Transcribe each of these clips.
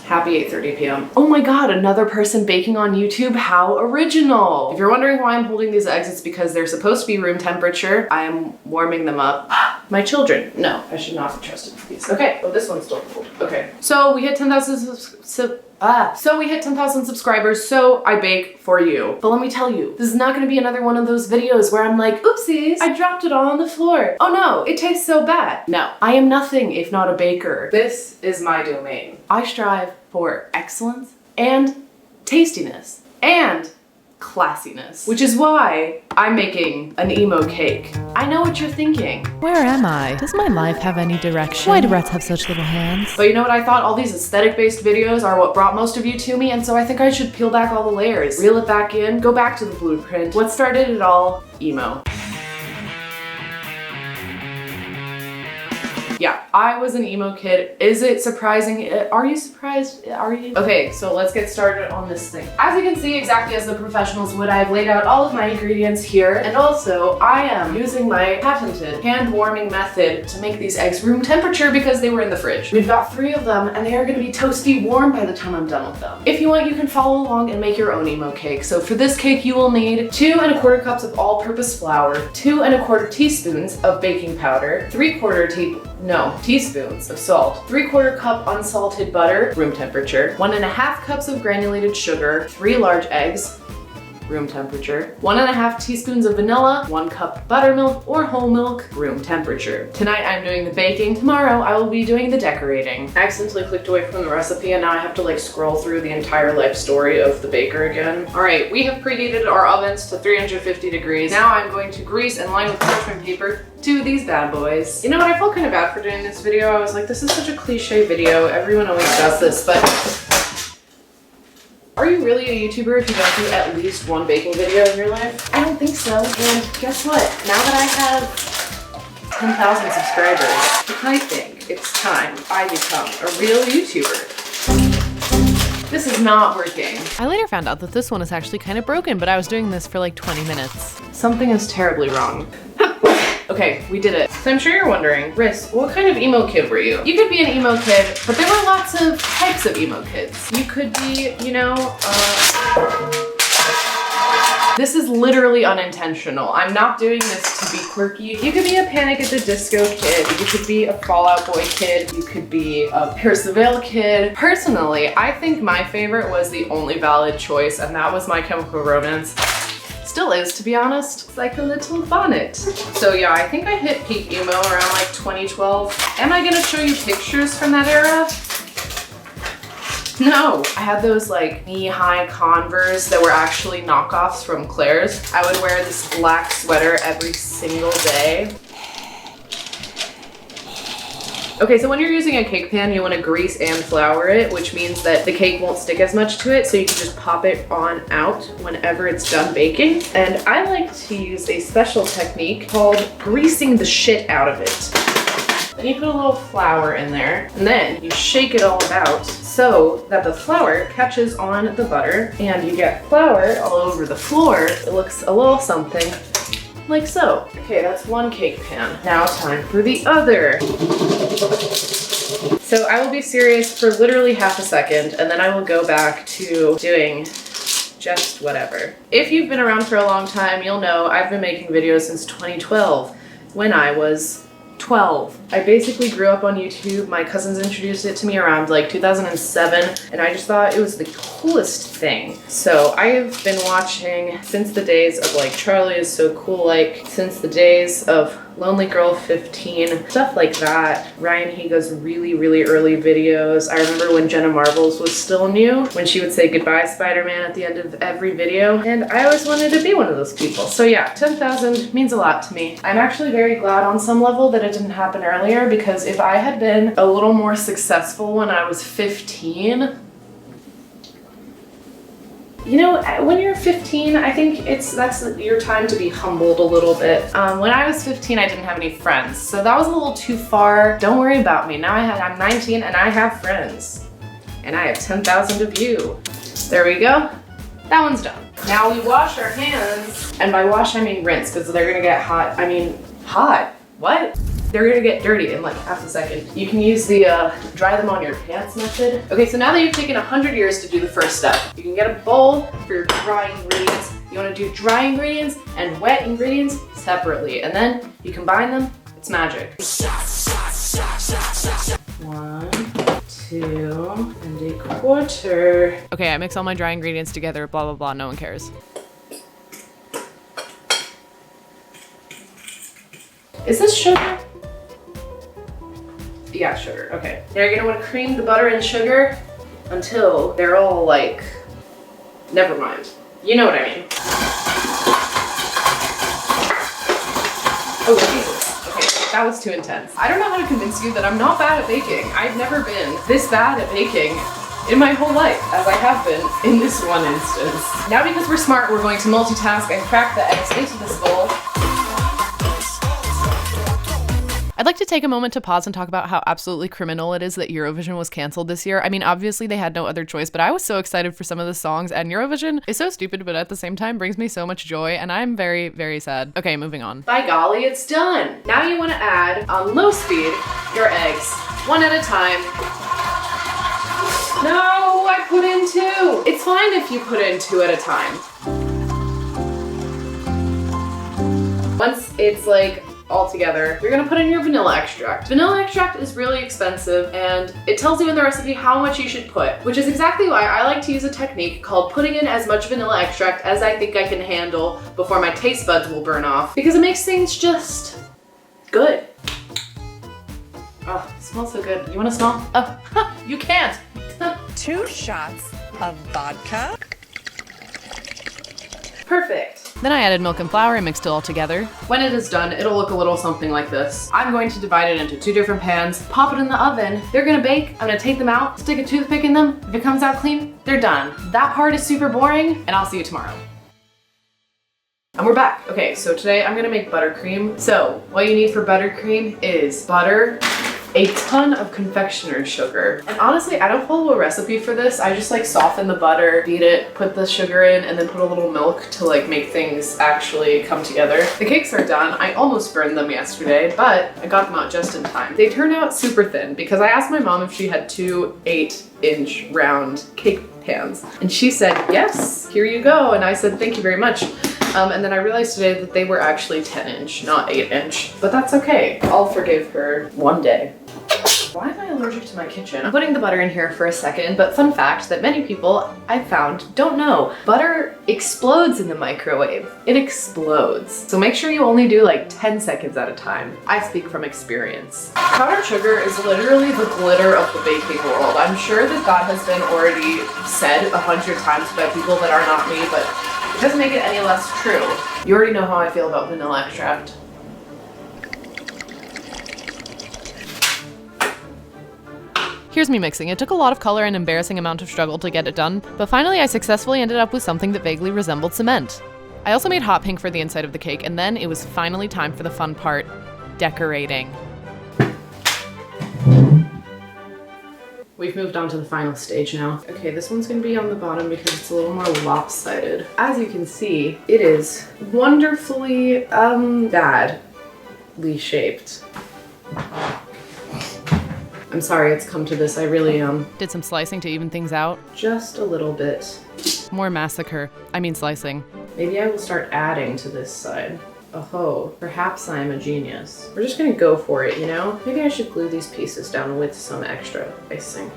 Happy 8:30 p.m. Oh my god, another person baking on YouTube. How original. If you're wondering why I'm holding these eggs, it's because they're supposed to be room temperature. I am warming them up. My children. No, I should not be trusted with these. Okay. Oh, this one's still cold. Okay. So we hit 10,000 subscribers, so I bake for you. But let me tell you, this is not gonna be another one of those videos where I'm like, oopsies, I dropped it all on the floor. Oh no, it tastes so bad. No, I am nothing if not a baker. This is my domain. I strive for excellence and tastiness and classiness, which is why I'm making an emo cake. I know what you're thinking. Where am I? Does my life have any direction? Why do rats have such little hands? But you know what I thought? All these aesthetic-based videos are what brought most of you to me, and so I think I should peel back all the layers, reel it back in, go back to the blueprint. What started it all? Emo. Yeah, I was an emo kid. Is it surprising? Are you surprised? Are you? Okay, so let's get started on this thing. As you can see, exactly as the professionals would, I've laid out all of my ingredients here, and also I am using my patented hand warming method to make these eggs room temperature because they were in the fridge. We've got 3 of them, and they are gonna be toasty warm by the time I'm done with them. If you want, you can follow along and make your own emo cake. So for this cake, you will need 2 1/4 cups of all-purpose flour, 2 1/4 teaspoons of baking powder, 3/4 teaspoons of salt, 3/4 cup unsalted butter, room temperature, 1.5 cups of granulated sugar, 3 large eggs, room temperature, 1.5 teaspoons of vanilla, 1 cup buttermilk or whole milk, room temperature. Tonight I'm doing the baking, tomorrow I will be doing the decorating. I accidentally clicked away from the recipe and now I have to like scroll through the entire life story of the baker again. All right, we have preheated our ovens to 350 degrees. Now I'm going to grease and line with parchment paper 2 of these bad boys. You know what, I felt kind of bad for doing this video. I was like, this is such a cliche video. Everyone always does this, but are you really a YouTuber if you don't do at least 1 baking video in your life? I don't think so. And guess what? Now that I have 10,000 subscribers, I think it's time I become a real YouTuber. This is not working. I later found out that this one is actually kind of broken, but I was doing this for like 20 minutes. Something is terribly wrong. Okay, we did it. So I'm sure you're wondering, Riss, what kind of emo kid were you? You could be an emo kid, but there were lots of types of emo kids. You could be, you know, this is literally unintentional. I'm not doing this to be quirky. You could be a Panic at the Disco kid. You could be a Fall Out Boy kid. You could be a Pierce the Veil kid. Personally, I think my favorite was the only valid choice, and that was My Chemical Romance. Still is, to be honest. It's like a little bonnet. So yeah, I think I hit peak emo around like 2012. Am I gonna show you pictures from that era? No. I had those like knee-high Converse that were actually knockoffs from Claire's. I would wear this black sweater every single day. Okay, so when you're using a cake pan, you want to grease and flour it, which means that the cake won't stick as much to it, so you can just pop it on out whenever it's done baking. And I like to use a special technique called greasing the shit out of it. Then you put a little flour in there, and then you shake it all about so that the flour catches on the butter, and you get flour all over the floor. It looks a little something like so. Okay, that's 1 cake pan. Now time for the other. So I will be serious for literally half a second, and then I will go back to doing just whatever. If you've been around for a long time, you'll know I've been making videos since 2012, when I was 12. I basically grew up on YouTube. My cousins introduced it to me around like 2007, and I just thought it was the coolest thing. So I have been watching since the days of like Charlie is So Cool, like since the days of Lonely Girl 15, stuff like that. Ryan Higa's really, really early videos. I remember when Jenna Marbles was still new, when she would say goodbye Spider-Man at the end of every video, and I always wanted to be one of those people. So yeah, 10,000 means a lot to me. I'm actually very glad on some level that it didn't happen earlier, because if I had been a little more successful when I was 15, you know, when you're 15, I think that's your time to be humbled a little bit. When I was 15, I didn't have any friends, so that was a little too far. Don't worry about me. Now I'm 19 and I have friends. And I have 10,000 of you. There we go. That one's done. Now we wash our hands, and by wash I mean rinse, because they're gonna get hot. I mean, hot? What? they're gonna get dirty in like half a second. You can use the dry them on your pants method. Okay, so now that you've taken 100 years to do the first step, you can get a bowl for your dry ingredients. You wanna do dry ingredients and wet ingredients separately, and then you combine them, it's magic. 1, 2, and a quarter. Okay, I mix all my dry ingredients together, blah, blah, blah, no one cares. Is this sugar? Yeah, sugar, okay. Now you're gonna wanna cream the butter and sugar until they're all like, never mind. You know what I mean. Oh, Jesus. Okay, that was too intense. I don't know how to convince you that I'm not bad at baking. I've never been this bad at baking in my whole life, as I have been in this one instance. Now because we're smart, we're going to multitask and crack the eggs into this bowl. I'd like to take a moment to pause and talk about how absolutely criminal it is that Eurovision was canceled this year. I mean, obviously they had no other choice, but I was so excited for some of the songs, and Eurovision is so stupid, but at the same time brings me so much joy, and I'm very, very sad. Okay, moving on. By golly, it's done. Now you want to add, on low speed, your eggs, one at a time. No, I put in 2. It's fine if you put in 2 at a time. Once it's like all together, you're gonna put in your vanilla extract. Vanilla extract is really expensive, and it tells you in the recipe how much you should put, which is exactly why I like to use a technique called putting in as much vanilla extract as I think I can handle before my taste buds will burn off, because it makes things just good. Oh, it smells so good. You wanna smell? Oh, you can't. 2 shots of vodka. Perfect. Then I added milk and flour and mixed it all together. When it is done, it'll look a little something like this. I'm going to divide it into 2 different pans, pop it in the oven. They're gonna bake. I'm gonna take them out, stick a toothpick in them. If it comes out clean, they're done. That part is super boring, and I'll see you tomorrow. And we're back. Okay, so today I'm gonna make buttercream. So what you need for buttercream is butter, a ton of confectioner's sugar. And honestly, I don't follow a recipe for this. I just like soften the butter, beat it, put the sugar in, and then put a little milk to like make things actually come together. The cakes are done. I almost burned them yesterday, but I got them out just in time. They turned out super thin because I asked my mom if she had 2 8-inch round cake pans. And she said, yes, here you go. And I said, thank you very much. And then I realized today that they were actually 10-inch, not 8-inch, but that's okay. I'll forgive her one day. Why am I allergic to my kitchen? I'm putting the butter in here for a second, but fun fact that many people I've found don't know. Butter explodes in the microwave. It explodes. So make sure you only do like 10 seconds at a time. I speak from experience. Powdered sugar is literally the glitter of the baking world. I'm sure that has been already said 100 times by people that are not me, but it doesn't make it any less true. You already know how I feel about vanilla extract. Here's me mixing. It took a lot of color and embarrassing amount of struggle to get it done, but finally I successfully ended up with something that vaguely resembled cement. I also made hot pink for the inside of the cake, and then it was finally time for the fun part, decorating. We've moved on to the final stage now. Okay, this one's gonna be on the bottom because it's a little more lopsided. As you can see, it is wonderfully, badly shaped. I'm sorry it's come to this. I really, Did some slicing to even things out. just a little bit. More massacre. I mean slicing. Maybe I will start adding to this side. Oh, perhaps I am a genius. We're just gonna go for it, you know? Maybe I should glue these pieces down with some extra icing.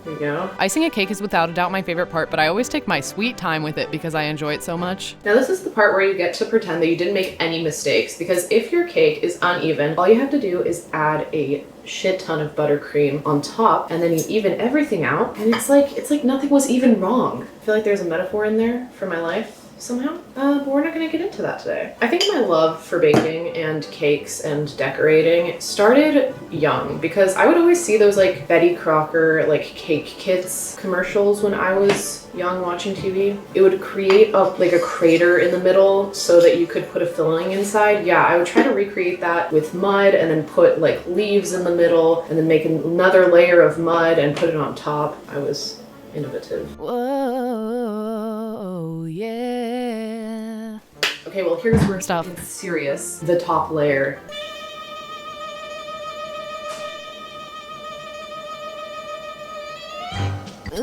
There you go. Icing a cake is without a doubt my favorite part, but I always take my sweet time with it because I enjoy it so much. Now this is the part where you get to pretend that you didn't make any mistakes, because if your cake is uneven, all you have to do is add a shit ton of buttercream on top, and then you even everything out, and it's like nothing was even wrong. I feel like there's a metaphor in there for my life somehow, but we're not gonna get into that today. I think my love for baking and cakes and decorating started young, because I would always see those like Betty Crocker like cake kits commercials when I was young watching TV. It would create like a crater in the middle so that you could put a filling inside. Yeah, I would try to recreate that with mud and then put like leaves in the middle and then make another layer of mud and put it on top. I was innovative. Whoa, yeah. Okay, well here's where Stop. it's serious. The top layer. You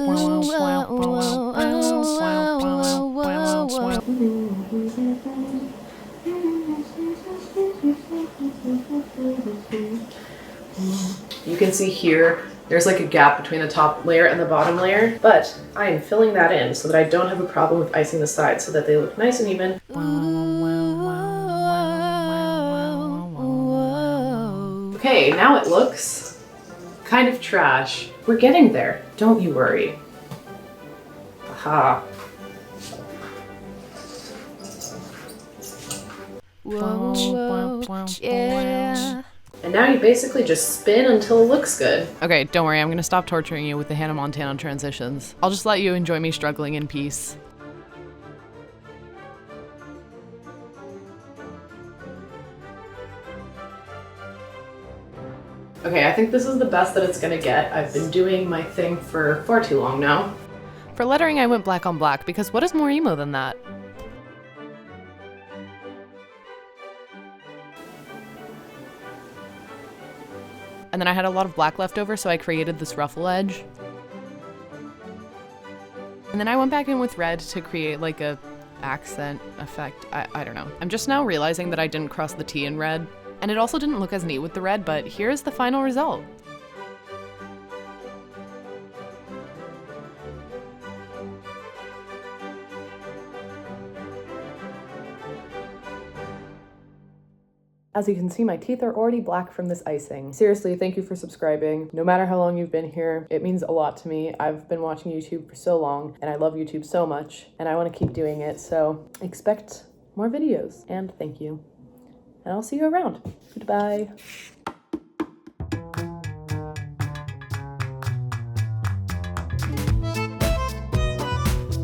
can see here, there's like a gap between the top layer and the bottom layer, but I am filling that in so that I don't have a problem with icing the sides so that they look nice and even. Okay, now it looks kind of trash. We're getting there, don't you worry. Aha. Yeah. And now you basically just spin until it looks good. Okay, don't worry, I'm gonna stop torturing you with the Hannah Montana transitions. I'll just let you enjoy me struggling in peace. Okay, I think this is the best that it's gonna get. I've been doing my thing for far too long now. For lettering, I went black on black because what is more emo than that? And then I had a lot of black left over, so I created this ruffle edge. And then I went back in with red to create like a accent effect. I don't know. I'm just now realizing that I didn't cross the T in red. And it also didn't look as neat with the red, but here's the final result. As you can see, my teeth are already black from this icing. Seriously, thank you for subscribing. No matter how long you've been here, it means a lot to me. I've been watching YouTube for so long, and I love YouTube so much, and I want to keep doing it, so expect more videos, and thank you. And I'll see you around. Goodbye.